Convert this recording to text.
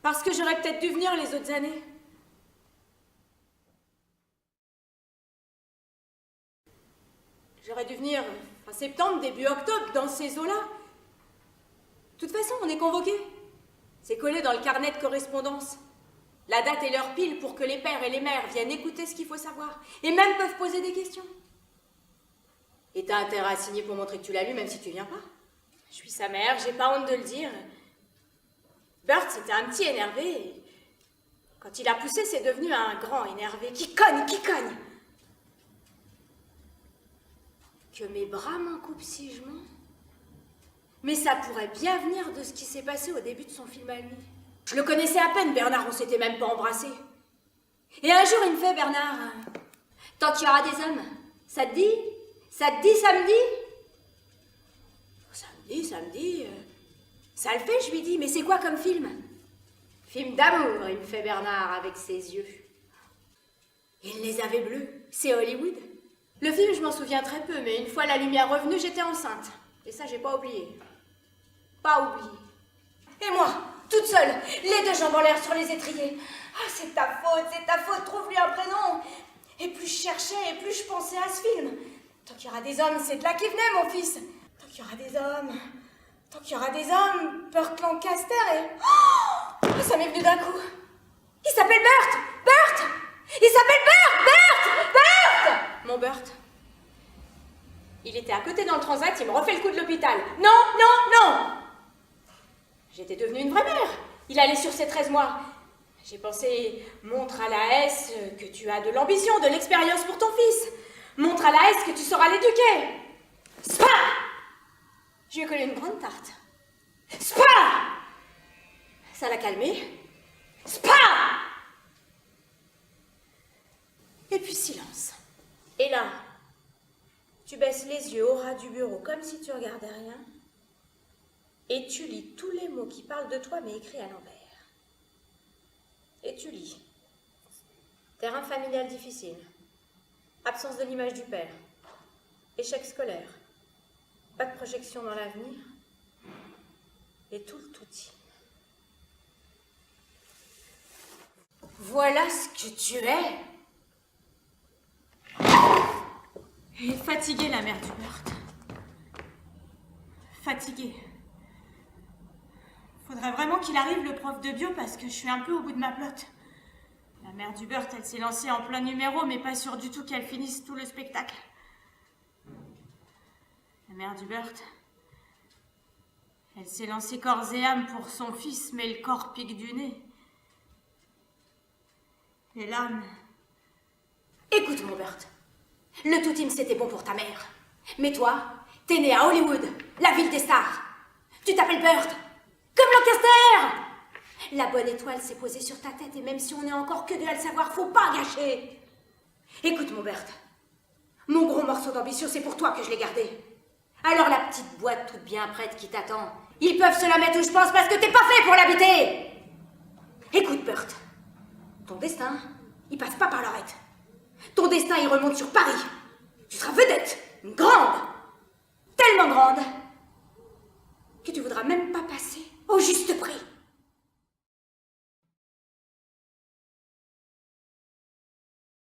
Parce que j'aurais peut-être dû venir les autres années. J'aurais dû venir fin septembre, début octobre, dans ces eaux-là. De toute façon, on est convoqués. C'est collé dans le carnet de correspondance. La date et l'heure pile pour que les pères et les mères viennent écouter ce qu'il faut savoir. Et même peuvent poser des questions. Et t'as intérêt à signer pour montrer que tu l'as lu, même si tu viens pas. Je suis sa mère, j'ai pas honte de le dire. Bert, c'était un petit énervé. Quand il a poussé, c'est devenu un grand énervé qui cogne, qui cogne. Que mes bras m'en coupent si je mens. Mais ça pourrait bien venir de ce qui s'est passé au début de son film à lui. Je le connaissais à peine, Bernard, on s'était même pas embrassés. Et un jour, il me fait, Bernard, tant qu'il y aura des hommes, ça te dit? Ça te dit samedi? Samedi, ça le fait, je lui dis, mais c'est quoi comme film? Film d'amour, il me fait Bernard avec ses yeux. Il les avait bleus, c'est Hollywood. Le film, je m'en souviens très peu, mais une fois la lumière revenue, j'étais enceinte. Et ça, j'ai pas oublié. Pas oublié. Et moi, toute seule, les deux jambes en l'air sur les étriers. Ah, c'est ta faute, trouve-lui un prénom. Et plus je cherchais, et plus je pensais à ce film. Tant qu'il y aura des hommes, c'est de là qu'il venait, mon fils. Tant qu'il y aura des hommes. Tant qu'il y aura des hommes, Burt Lancaster et... Oh, ça m'est venu d'un coup. Il s'appelle Burt! Burt! Il s'appelle Burt! Burt! Burt! Mon Burt. Il était à côté dans le transat, il me refait le coup de l'hôpital. Non, non, non! J'étais devenue une vraie mère. Il allait sur ses 13 mois. J'ai pensé, montre à la S que tu as de l'ambition, de l'expérience pour ton fils. Montre à la S que tu sauras l'éduquer. Spa! Je lui ai collé une grande tarte. Spa! Ça l'a calmé. Spa! Et puis silence. Et là, tu baisses les yeux au ras du bureau comme si tu regardais rien. Et tu lis tous les mots qui parlent de toi mais écrits à l'envers. Et tu lis. Terrain familial difficile. Absence de l'image du père. Échec scolaire. Pas de projection dans l'avenir. Et tout le touti. Voilà ce que tu es. Elle est fatiguée, la mère du Burt. Fatiguée. Faudrait vraiment qu'il arrive, le prof de bio, parce que je suis un peu au bout de ma pelote. La mère du Burt, elle s'est lancée en plein numéro, mais pas sûre du tout qu'elle finisse tout le spectacle. La mère du Burt, elle s'est lancée corps et âme pour son fils, mais le corps pique du nez. Et l'âme... Écoute, mon Burt. Le tout team, c'était bon pour ta mère. Mais toi, t'es né à Hollywood, la ville des stars. Tu t'appelles Burt, comme Lancaster. La bonne étoile s'est posée sur ta tête, et même si on n'est encore que deux à le savoir, faut pas gâcher. Écoute, mon Burt. Mon gros morceau d'ambition, c'est pour toi que je l'ai gardé. Alors la petite boîte toute bien prête qui t'attend, ils peuvent se la mettre où je pense parce que t'es pas fait pour l'habiter. Écoute, Burt. Ton destin, il passe pas par Lorette. Ton destin, il remonte sur Paris. Tu seras vedette, une grande, tellement grande, que tu voudras même pas passer au juste prix.